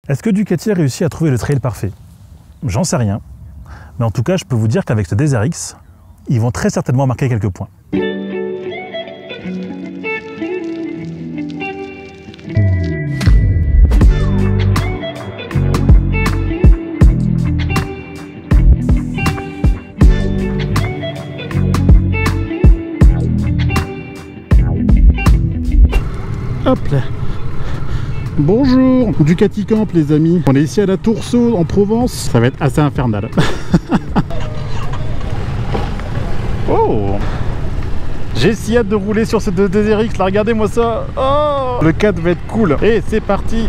Est-ce que Ducati a réussi à trouver le trail parfait? J'en sais rien. Mais en tout cas, je peux vous dire qu'avec ce DZRX, ils vont très certainement marquer quelques points. Hop là. Bonjour, Ducati Camp les amis. On est ici à la Tourceau en Provence. Ça va être assez infernal. Oh, j'ai si hâte de rouler sur ce DZRX là, regardez-moi ça. Oh, le 4 va être cool. Et c'est parti.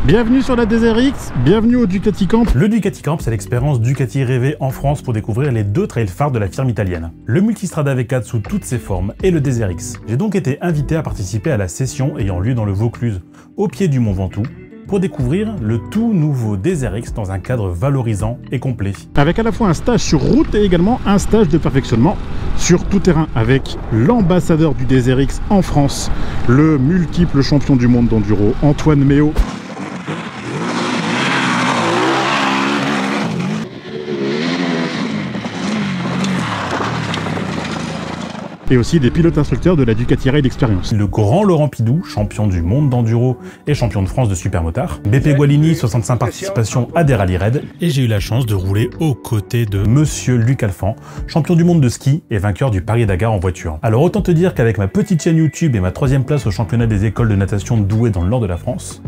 Bienvenue sur la DZRX, bienvenue au Ducati Camp. Le Ducati Camp, c'est l'expérience Ducati rêvée en France pour découvrir les deux trails phares de la firme italienne. Le Multistrada V4 sous toutes ses formes et le DZRX. J'ai donc été invité à participer à la session ayant lieu dans le Vaucluse, au pied du Mont Ventoux, pour découvrir le tout nouveau DZRX dans un cadre valorisant et complet. Avec à la fois un stage sur route et également un stage de perfectionnement sur tout terrain avec l'ambassadeur du DZRX en France, le multiple champion du monde d'enduro, Antoine Méo. Et aussi des pilotes instructeurs de la Ducati Ride Experience. Le grand Laurent Pidou, champion du monde d'enduro et champion de France de supermotard. BP Gualini, 65 participations à des rallyes raids. Et j'ai eu la chance de rouler aux côtés de Monsieur Luc Alphand, champion du monde de ski et vainqueur du Paris-Dakar en voiture. Alors autant te dire qu'avec ma petite chaîne YouTube et ma 3e place au championnat des écoles de natation de Douai dans le nord de la France,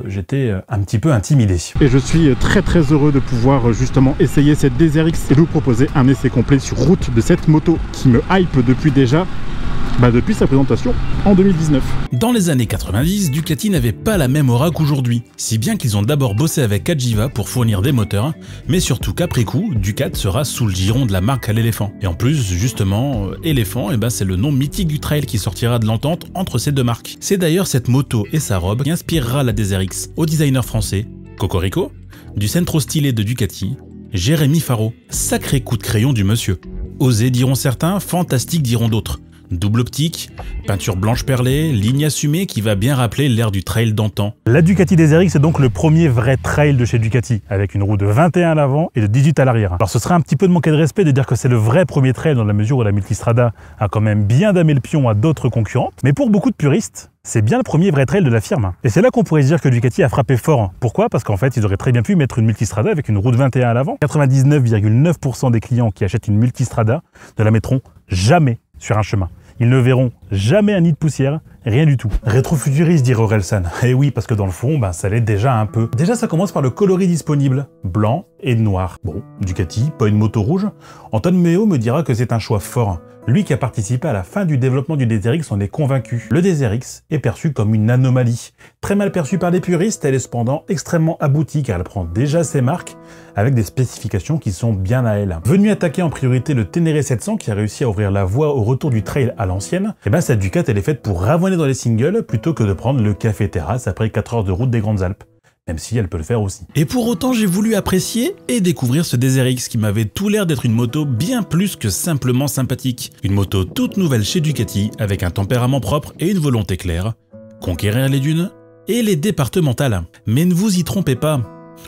j'étais un petit peu intimidé. Et je suis très heureux de pouvoir justement essayer cette DZRX et de vous proposer un essai complet sur route de cette moto qui me hype depuis depuis sa présentation en 2019. Dans les années 90, Ducati n'avait pas la même aura qu'aujourd'hui, si bien qu'ils ont d'abord bossé avec Cagiva pour fournir des moteurs, mais surtout qu'après coup, Ducat sera sous le giron de la marque à l'éléphant. Et en plus, justement, éléphant, c'est le nom mythique du trail qui sortira de l'entente entre ces deux marques. C'est d'ailleurs cette moto et sa robe qui inspirera la DZRX au designer français Cocorico, du centro stylé de Ducati, Jérémy Faro. Sacré coup de crayon du monsieur. Osé diront certains, fantastique diront d'autres. Double optique, peinture blanche perlée, ligne assumée qui va bien rappeler l'ère du trail d'antan. La Ducati DZRX est donc le premier vrai trail de chez Ducati, avec une roue de 21 à l'avant et de 18 à l'arrière. Alors ce serait un petit peu de manquer de respect de dire que c'est le vrai premier trail dans la mesure où la Multistrada a quand même bien damé le pion à d'autres concurrentes, mais pour beaucoup de puristes, c'est bien le premier vrai trail de la firme. Et c'est là qu'on pourrait se dire que Ducati a frappé fort. Pourquoi? Parce qu'en fait, ils auraient très bien pu mettre une Multistrada avec une roue de 21 à l'avant. 99,9% des clients qui achètent une Multistrada ne la mettront jamais sur un chemin. Ils ne verront jamais un nid de poussière, rien du tout. Rétrofuturiste, dirait Orelsan. Et oui, parce que dans le fond, ça l'est déjà un peu. Déjà, ça commence par le coloris disponible, blanc et noir. Bon, Ducati, pas une moto rouge. Antoine Méo me dira que c'est un choix fort. Lui qui a participé à la fin du développement du DZRX en est convaincu. Le DZRX est perçu comme une anomalie. Très mal perçue par les puristes, elle est cependant extrêmement aboutie car elle prend déjà ses marques avec des spécifications qui sont bien à elle. Venu attaquer en priorité le Ténéré 700 qui a réussi à ouvrir la voie au retour du trail à l'ancienne, cette Ducat elle est faite pour ravoiner dans les singles plutôt que de prendre le café terrasse après 4 heures de route des Grandes Alpes. Même si elle peut le faire aussi. Et pour autant, j'ai voulu apprécier et découvrir ce DZRX qui m'avait tout l'air d'être une moto bien plus que simplement sympathique. Une moto toute nouvelle chez Ducati, avec un tempérament propre et une volonté claire. Conquérir les dunes et les départementales. Mais ne vous y trompez pas,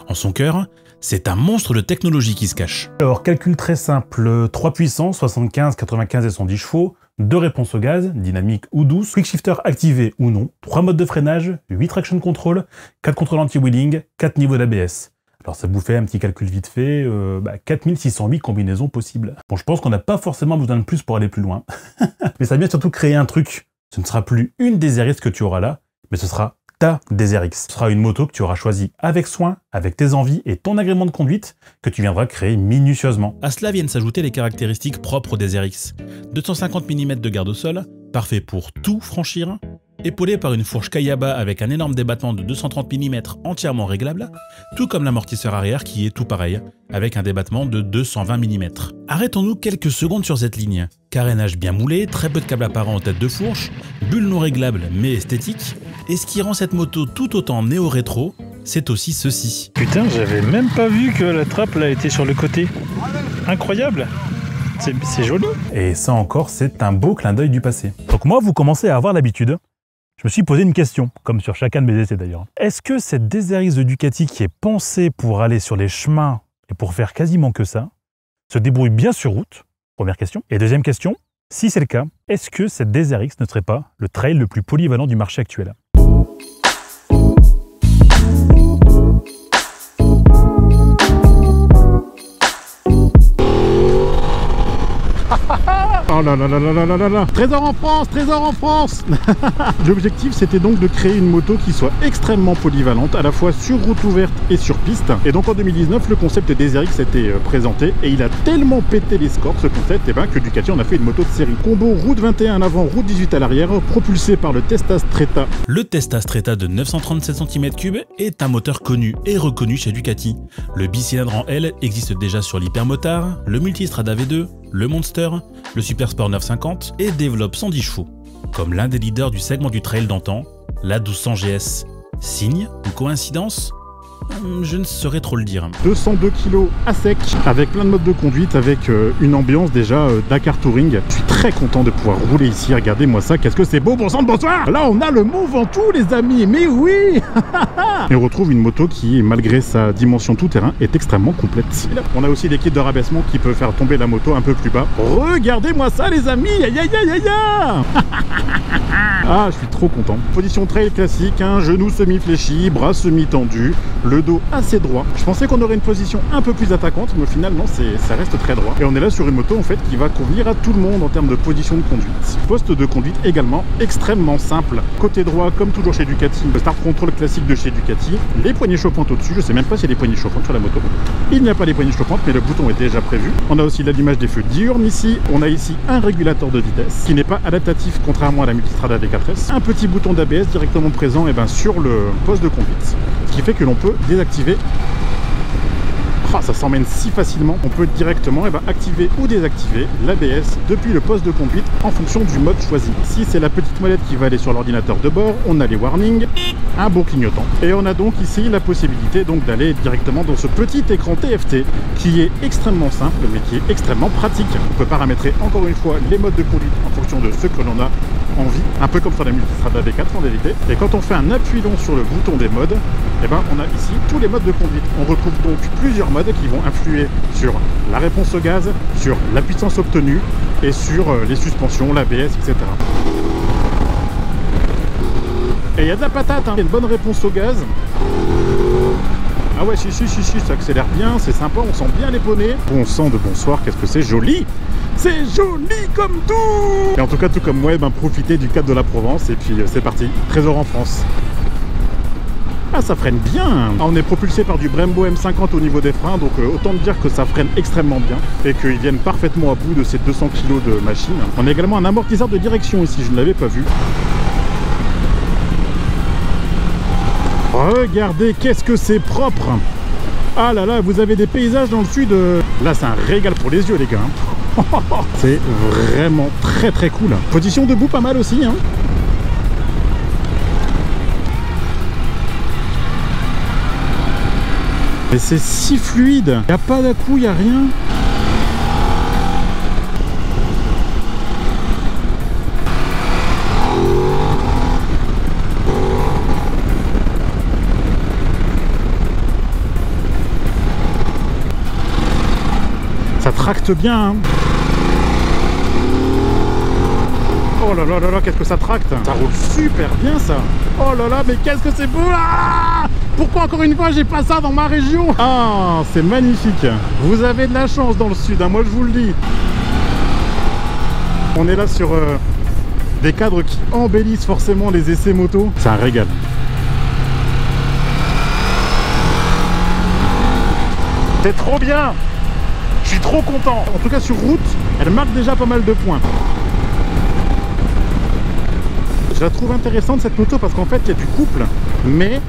en son cœur, c'est un monstre de technologie qui se cache. Alors, calcul très simple, 3 puissances, 75, 95 et 110 chevaux, 2 réponses au gaz, dynamique ou douce, quick shifter activé ou non, 3 modes de freinage, 8 traction control, 4 contrôles anti-wheeling, 4 niveaux d'ABS. Alors ça vous fait un petit calcul vite fait, 4608 combinaisons possibles. Bon, je pense qu'on n'a pas forcément besoin de plus pour aller plus loin. Mais ça vient surtout créer un truc. Ce ne sera plus une DZRX que tu auras là, mais ce sera ta DZRX. Ce sera une moto que tu auras choisie avec soin, avec tes envies et ton agrément de conduite que tu viendras créer minutieusement. À cela viennent s'ajouter les caractéristiques propres des DZRX. 250 mm de garde au sol, parfait pour tout franchir, épaulé par une fourche Kayaba avec un énorme débattement de 230 mm entièrement réglable, tout comme l'amortisseur arrière qui est tout pareil, avec un débattement de 220 mm. Arrêtons-nous quelques secondes sur cette ligne. Carénage bien moulé, très peu de câbles apparents en tête de fourche, bulle non réglable mais esthétique, et ce qui rend cette moto tout autant néo-rétro, c'est aussi ceci. Putain, j'avais même pas vu que la trappe là était sur le côté. Incroyable! C'est joli. Et ça encore, c'est un beau clin d'œil du passé. Donc moi, vous commencez à avoir l'habitude. Je me suis posé une question, comme sur chacun de mes essais d'ailleurs. Est-ce que cette DSR-X de Ducati qui est pensée pour aller sur les chemins et pour faire quasiment que ça, se débrouille bien sur route? Première question. Et deuxième question, si c'est le cas, est-ce que cette DSR-X ne serait pas le trail le plus polyvalent du marché actuel? Oh là là là là là là là là. Trésor en France, trésor en France. L'objectif c'était donc de créer une moto qui soit extrêmement polyvalente, à la fois sur route ouverte et sur piste. Et donc en 2019, le concept DSR-X a été présenté et il a tellement pété les scores ce concept que Ducati en a fait une moto de série. Combo route 21 à l'avant, route 18 à l'arrière, propulsé par le Testa Stretta. Le Testa Stretta de 937 cm3 est un moteur connu et reconnu chez Ducati. Le bicylindre en L existe déjà sur l'Hypermotard, le Multistrada V2, le Monster, le Supersport 950 et développe 110 chevaux. Comme l'un des leaders du segment du trail d'antan, la 1200 GS. Signe ou coïncidence? Je ne saurais trop le dire. 202 kg à sec, avec plein de modes de conduite, avec une ambiance déjà Dakar Touring. Je suis très content de pouvoir rouler ici, regardez-moi ça, qu'est-ce que c'est beau, bon sang de bonsoir. Là on a le Mont Ventoux les amis, mais oui. Et on retrouve une moto qui, malgré sa dimension tout-terrain, est extrêmement complète. Là, on a aussi des kits de rabaissement qui peuvent faire tomber la moto un peu plus bas. Regardez-moi ça les amis, aïe aïe aïe aïe aïe. Ah, je suis trop content. Position trail classique, un genou semi-fléchi, bras semi-tendu, le dos assez droit. Je pensais qu'on aurait une position un peu plus attaquante, mais finalement ça reste très droit. Et on est là sur une moto en fait qui va convenir à tout le monde en termes de position de conduite. Poste de conduite également extrêmement simple. Côté droit, comme toujours chez Ducati, le start control classique de chez Ducati. Les poignées chauffantes au-dessus, je sais même pas s'il y a des poignées chauffantes sur la moto. Il n'y a pas les poignées chauffantes, mais le bouton est déjà prévu. On a aussi l'allumage des feux diurnes ici. On a ici un régulateur de vitesse qui n'est pas adaptatif contrairement à la Multistrada V4S. Un petit bouton d'ABS directement présent sur le poste de conduite. Ce qui fait que l'on peut désactiver. Ah, ça s'emmène si facilement. On peut directement activer ou désactiver l'ABS depuis le poste de conduite en fonction du mode choisi. Si c'est la petite molette qui va aller sur l'ordinateur de bord, on a les warnings, un bon clignotant. Et on a donc ici la possibilité d'aller directement dans ce petit écran TFT qui est extrêmement simple mais qui est extrêmement pratique. On peut paramétrer encore une fois les modes de conduite en fonction de ce que l'on a envie, un peu comme sur la Multistrada V4 en vérité. Et quand on fait un appui long sur le bouton des modes, on a ici tous les modes de conduite. On retrouve donc plusieurs modes qui vont influer sur la réponse au gaz, sur la puissance obtenue et sur les suspensions, l'ABS, etc. Et il y a de la patate, hein. Il y a une bonne réponse au gaz. Ah ouais, si, ça accélère bien, c'est sympa, on sent bien les poneys. Bon sang de bonsoir, qu'est-ce que c'est joli! C'est joli comme tout! Et en tout cas, tout comme moi, profitez du Cap de la Provence et puis c'est parti, trésor en France. Ah, ça freine bien. Ah, on est propulsé par du Brembo M50 au niveau des freins, donc autant dire que ça freine extrêmement bien et qu'ils viennent parfaitement à bout de ces 200 kg de machine. On a également un amortisseur de direction ici, je ne l'avais pas vu. Regardez, qu'est-ce que c'est propre. Ah là là, vous avez des paysages dans le sud. Là, c'est un régal pour les yeux, les gars. C'est vraiment très très cool. Position debout, pas mal aussi, hein. Mais c'est si fluide, il n'y a pas d'à-coup, il n'y a rien. Ça tracte bien, hein. Oh là là là là, qu'est-ce que ça tracte. Ça roule super bien ça. Oh là là, mais qu'est-ce que c'est beau là. Pourquoi encore une fois j'ai pas ça dans ma région? Ah, c'est magnifique. Vous avez de la chance dans le sud, hein, moi je vous le dis. On est là sur des cadres qui embellissent forcément les essais moto. C'est un régal. C'est trop bien. Je suis trop content. En tout cas sur route, elle marque déjà pas mal de points. Je la trouve intéressante cette moto parce qu'en fait il y a du couple, mais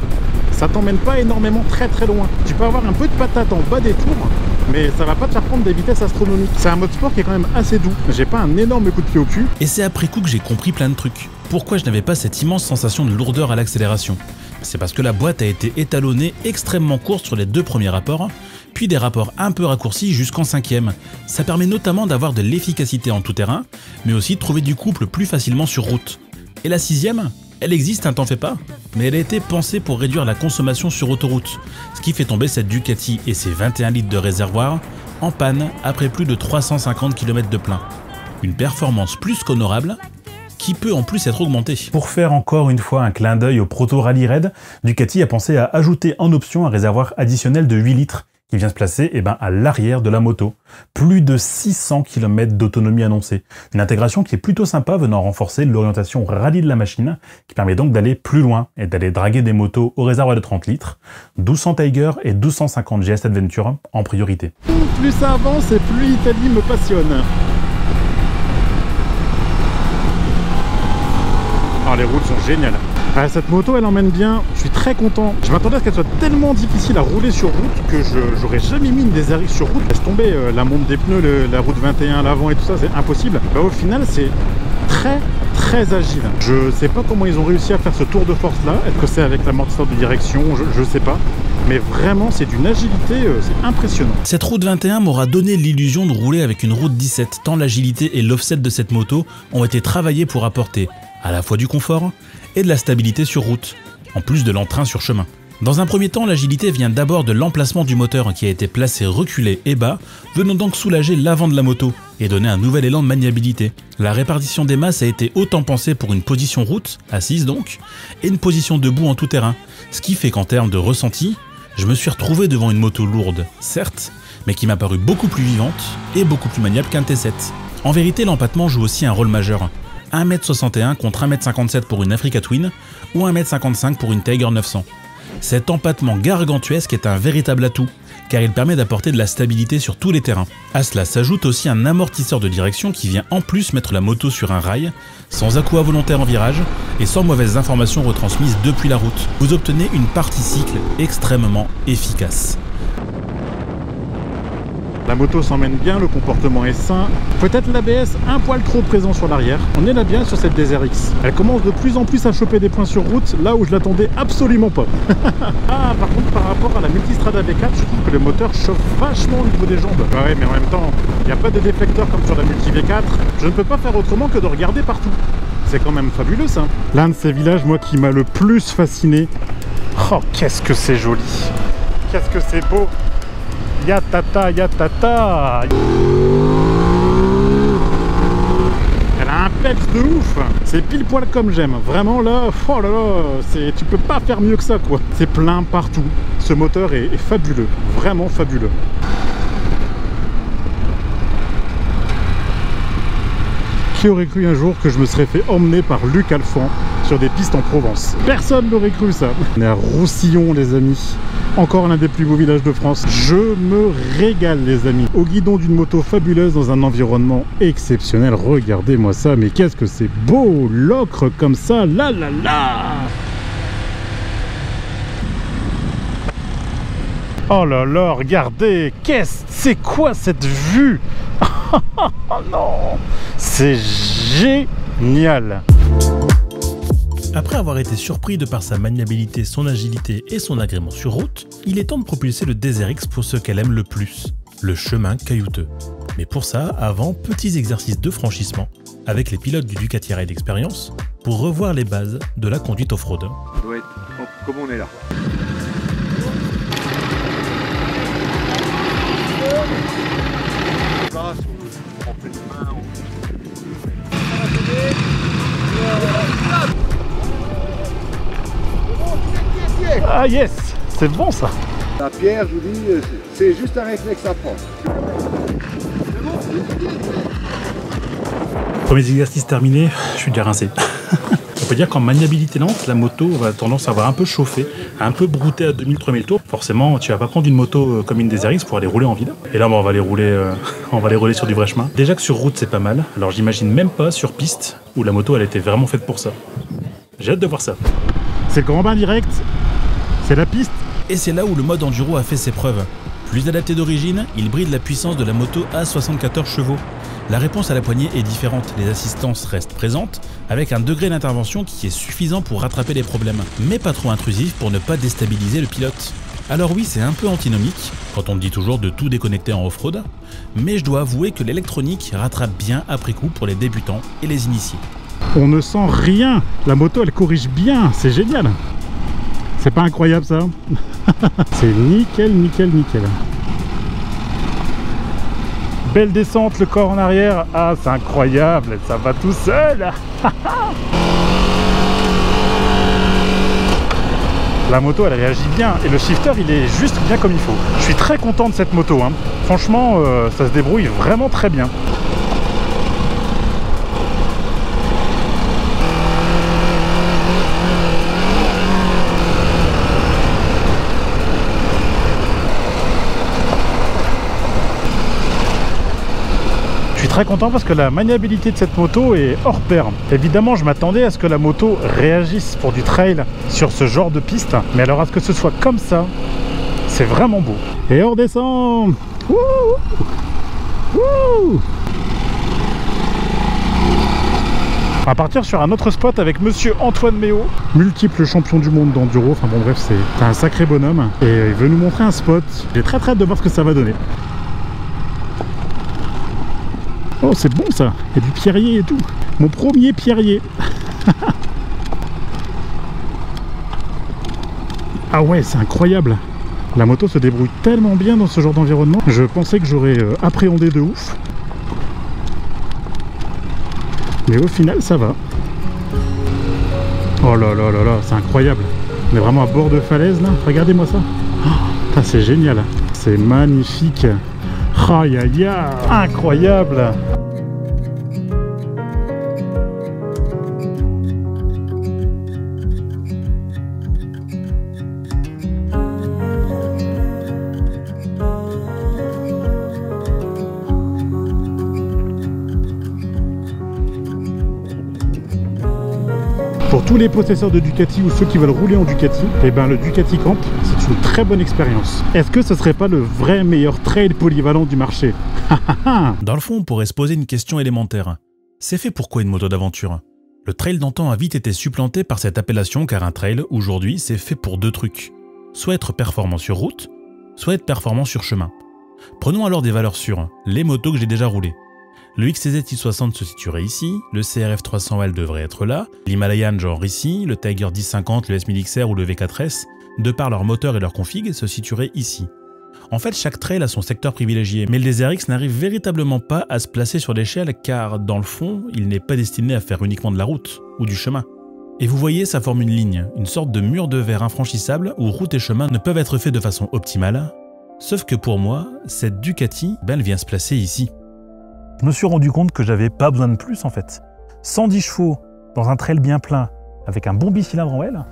ça t'emmène pas énormément très loin. Tu peux avoir un peu de patate en bas des tours, mais ça va pas te faire prendre des vitesses astronomiques. C'est un mode sport qui est quand même assez doux. J'ai pas un énorme coup de pied au cul. Et c'est après coup que j'ai compris plein de trucs. Pourquoi je n'avais pas cette immense sensation de lourdeur à l'accélération? C'est parce que la boîte a été étalonnée extrêmement courte sur les 2 premiers rapports, puis des rapports un peu raccourcis jusqu'en 5e. Ça permet notamment d'avoir de l'efficacité en tout terrain, mais aussi de trouver du couple plus facilement sur route. Et la 6e, Elle existe, t'en fais pas, mais elle a été pensée pour réduire la consommation sur autoroute, ce qui fait tomber cette Ducati et ses 21 litres de réservoir en panne après plus de 350 km de plein. Une performance plus qu'honorable, qui peut en plus être augmentée. Pour faire encore une fois un clin d'œil au Proto Rally Raid, Ducati a pensé à ajouter en option un réservoir additionnel de 8 litres qui vient se placer à l'arrière de la moto. Plus de 600 km d'autonomie annoncée. Une intégration qui est plutôt sympa, venant renforcer l'orientation rallye de la machine, qui permet donc d'aller plus loin et d'aller draguer des motos au réservoir de 30 litres, 1200 Tiger et 1250 GS Adventure en priorité. Plus ça avance et plus l'Italie me passionne. Oh, les routes sont géniales. Ah, cette moto elle emmène bien, je suis très content. Je m'attendais à ce qu'elle soit tellement difficile à rouler sur route que j'aurais jamais mis une DSRX sur route. Laisse tomber la monte des pneus, la route 21 à l'avant et tout ça, c'est impossible. Bah, au final c'est très agile. Je sais pas comment ils ont réussi à faire ce tour de force là. Est-ce que c'est avec l'amortisseur de direction? Je sais pas. Mais vraiment c'est d'une agilité, c'est impressionnant. Cette route 21 m'aura donné l'illusion de rouler avec une route 17, tant l'agilité et l'offset de cette moto ont été travaillés pour apporter à la fois du confort et de la stabilité sur route, en plus de l'entrain sur chemin. Dans un premier temps, l'agilité vient d'abord de l'emplacement du moteur qui a été placé reculé et bas, venant donc soulager l'avant de la moto et donner un nouvel élan de maniabilité. La répartition des masses a été autant pensée pour une position route, assise donc, et une position debout en tout terrain, ce qui fait qu'en termes de ressenti, je me suis retrouvé devant une moto lourde, certes, mais qui m'a paru beaucoup plus vivante et beaucoup plus maniable qu'un T7. En vérité, l'empattement joue aussi un rôle majeur. 1m61 contre 1m57 pour une Africa Twin ou 1m55 pour une Tiger 900. Cet empattement gargantuesque est un véritable atout, car il permet d'apporter de la stabilité sur tous les terrains. À cela s'ajoute aussi un amortisseur de direction qui vient en plus mettre la moto sur un rail, sans à-coups involontaires en virage et sans mauvaises informations retransmises depuis la route. Vous obtenez une partie cycle extrêmement efficace. La moto s'emmène bien, le comportement est sain. Peut-être l'ABS un poil trop présent sur l'arrière. On est là bien sur cette DSRX. Elle commence de plus en plus à choper des points sur route, là où je l'attendais absolument pas. Ah, par contre, par rapport à la Multistrada V4, je trouve que le moteur chauffe vachement au niveau des jambes. Bah ouais, mais en même temps, il n'y a pas de déflecteur comme sur la Multi V4. Je ne peux pas faire autrement que de regarder partout. C'est quand même fabuleux ça. L'un de ces villages, moi, qui m'a le plus fasciné. Oh, qu'est-ce que c'est joli. Qu'est-ce que c'est beau. Yatata, yatata. Elle a un peps de ouf. C'est pile poil comme j'aime. Vraiment là, oh là là, tu peux pas faire mieux que ça quoi. C'est plein partout. Ce moteur est fabuleux, vraiment fabuleux. Qui aurait cru un jour que je me serais fait emmener par Luc Alphand sur des pistes en Provence? Personne n'aurait cru ça. On est à Roussillon les amis. Encore l'un des plus beaux villages de France. Je me régale les amis. Au guidon d'une moto fabuleuse dans un environnement exceptionnel. Regardez-moi ça, mais qu'est-ce que c'est beau. L'ocre comme ça, là là là. Oh là là, regardez. C'est quoi cette vue? Oh non, c'est génial. Après avoir été surpris de par sa maniabilité, son agilité et son agrément sur route, il est temps de propulser le DSRX pour ce qu'elle aime le plus, le chemin caillouteux. Mais pour ça, avant, petits exercices de franchissement avec les pilotes du Ducati Ride Experience pour revoir les bases de la conduite off-road. Ça doit être comme on est là. Ah yes, c'est bon ça. La pierre, je vous dis, c'est juste un réflexe à prendre. Premier exercice terminé, je suis déjà rincé. On peut dire qu'en maniabilité lente, la moto va tendance à avoir un peu chauffé, un peu brouté à 2000-3000 tours. Forcément, tu vas pas prendre une moto comme une DSRX pour aller rouler en ville. Et là, on va les rouler sur du vrai chemin. Déjà que sur route, c'est pas mal. Alors j'imagine même pas sur piste où la moto, elle était vraiment faite pour ça. J'ai hâte de voir ça. C'est le grand bain direct, c'est la piste. Et c'est là où le mode enduro a fait ses preuves. Plus adapté d'origine, il bride la puissance de la moto à 74 chevaux. La réponse à la poignée est différente, les assistances restent présentes, avec un degré d'intervention qui est suffisant pour rattraper les problèmes, mais pas trop intrusif pour ne pas déstabiliser le pilote. Alors oui, c'est un peu antinomique, quand on me dit toujours de tout déconnecter en off-road, mais je dois avouer que l'électronique rattrape bien après coup pour les débutants et les initiés. On ne sent rien. La moto, elle corrige bien. C'est génial. C'est pas incroyable ça? C'est nickel, nickel, nickel. Belle descente, le corps en arrière. Ah, c'est incroyable. Ça va tout seul. La moto, elle réagit bien. Et le shifter, il est juste bien comme il faut. Je suis très content de cette moto, hein. Franchement, ça se débrouille vraiment très bien. Je suis très content parce que la maniabilité de cette moto est hors pair. Évidemment, je m'attendais à ce que la moto réagisse pour du trail sur ce genre de piste. Mais alors à ce que ce soit comme ça, c'est vraiment beau. Et on redescend. Wouh, wouh. On va partir sur un autre spot avec monsieur Antoine Méo, multiple champion du monde d'enduro. Enfin bon bref, c'est un sacré bonhomme. Et il veut nous montrer un spot. J'ai très hâte de voir ce que ça va donner. Oh, c'est bon ça, il y a du pierrier et tout. Mon premier pierrier. Ah ouais, c'est incroyable. La moto se débrouille tellement bien dans ce genre d'environnement. Je pensais que j'aurais appréhendé de ouf. Mais au final, ça va. Oh là là là là, c'est incroyable. On est vraiment à bord de falaise là. Regardez-moi ça. Oh, c'est génial. C'est magnifique. Aïe aïe aïe, incroyable. Pour tous les possesseurs de Ducati ou ceux qui veulent rouler en Ducati, eh ben le Ducati Camp, c'est une très bonne expérience. Est-ce que ce serait pas le vrai meilleur trail polyvalent du marché? Dans le fond, on pourrait se poser une question élémentaire. C'est fait pour quoi une moto d'aventure? Le trail d'antan a vite été supplanté par cette appellation car un trail, aujourd'hui, c'est fait pour deux trucs. Soit être performant sur route, soit être performant sur chemin. Prenons alors des valeurs sûres, les motos que j'ai déjà roulées. Le XCZ 660 se situerait ici, le CRF 300L devrait être là, l'Himalayan genre ici, le Tiger 1050, le S1000XR ou le V4S, de par leur moteur et leur config, se situerait ici. En fait, chaque trail a son secteur privilégié, mais le DZRX n'arrive véritablement pas à se placer sur l'échelle car, dans le fond, il n'est pas destiné à faire uniquement de la route ou du chemin. Et vous voyez, ça forme une ligne, une sorte de mur de verre infranchissable où route et chemin ne peuvent être faits de façon optimale, sauf que pour moi, cette Ducati, elle vient se placer ici. Je me suis rendu compte que j'avais pas besoin de plus en fait. 110 chevaux dans un trail bien plein avec un bon bicylindre en L,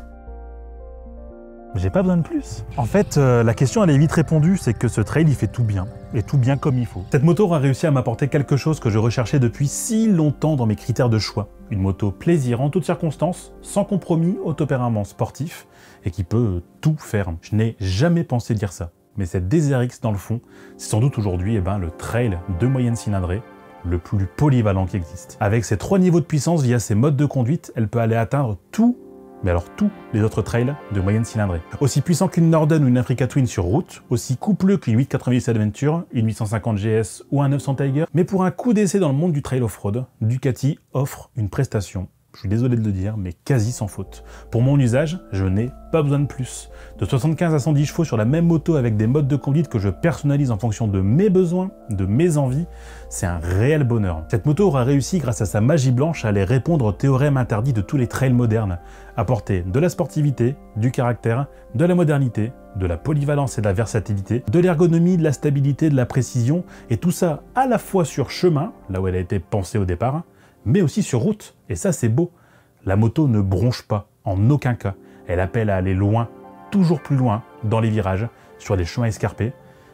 j'ai pas besoin de plus. En fait, la question elle est vite répondue, c'est que ce trail il fait tout bien, et tout bien comme il faut. Cette moto aura réussi à m'apporter quelque chose que je recherchais depuis si longtemps dans mes critères de choix. Une moto plaisir en toutes circonstances, sans compromis au tempérament sportif, et qui peut tout faire. Je n'ai jamais pensé dire ça. Mais cette DZRX dans le fond, c'est sans doute aujourd'hui le trail de moyenne cylindrée le plus polyvalent qui existe. Avec ses 3 niveaux de puissance via ses modes de conduite, elle peut aller atteindre tout, mais alors tous les autres trails de moyenne cylindrée. Aussi puissant qu'une Norden ou une Africa Twin sur route, aussi coupleux qu'une 890 Adventure, une 850 GS ou un 900 Tiger, mais pour un coup d'essai dans le monde du trail off-road, Ducati offre une prestation, je suis désolé de le dire, mais quasi sans faute. Pour mon usage, je n'ai pas besoin de plus. De 75 à 110 chevaux sur la même moto avec des modes de conduite que je personnalise en fonction de mes besoins, de mes envies, c'est un réel bonheur. Cette moto aura réussi grâce à sa magie blanche à aller répondre au théorème interdit de tous les trails modernes, apporter de la sportivité, du caractère, de la modernité, de la polyvalence et de la versatilité, de l'ergonomie, de la stabilité, de la précision, et tout ça à la fois sur chemin, là où elle a été pensée au départ, mais aussi sur route, et ça c'est beau. La moto ne bronche pas, en aucun cas. Elle appelle à aller loin, toujours plus loin, dans les virages, sur les chemins escarpés.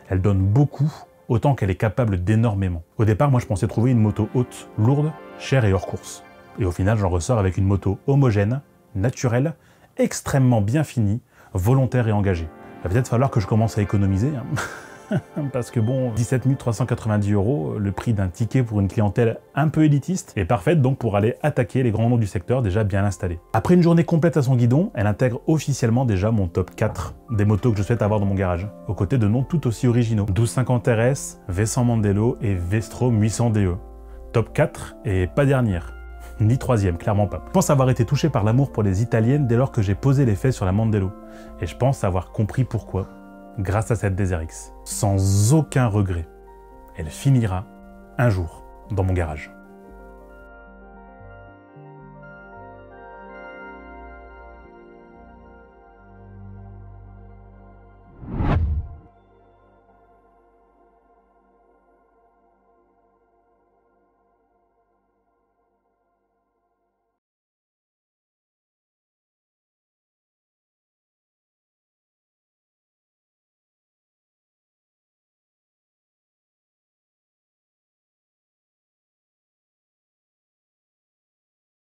Elle donne beaucoup, autant qu'elle est capable d'énormément. Au départ, moi je pensais trouver une moto haute, lourde, chère et hors course. Et au final, j'en ressors avec une moto homogène, naturelle, extrêmement bien finie, volontaire et engagée. Il va peut-être falloir que je commence à économiser, hein. Parce que bon, 17 390 €, le prix d'un ticket pour une clientèle un peu élitiste, est parfaite donc pour aller attaquer les grands noms du secteur déjà bien installés. Après une journée complète à son guidon, elle intègre officiellement déjà mon top 4 des motos que je souhaite avoir dans mon garage, aux côtés de noms tout aussi originaux. 1250 RS, V100 Mandello et V-Strom 800 DE. Top 4 et pas dernière. Ni troisième, clairement pas. Je pense avoir été touché par l'amour pour les Italiennes dès lors que j'ai posé les faits sur la Mandello. Et je pense avoir compris pourquoi, grâce à cette DayZ-RX. Sans aucun regret, elle finira un jour dans mon garage.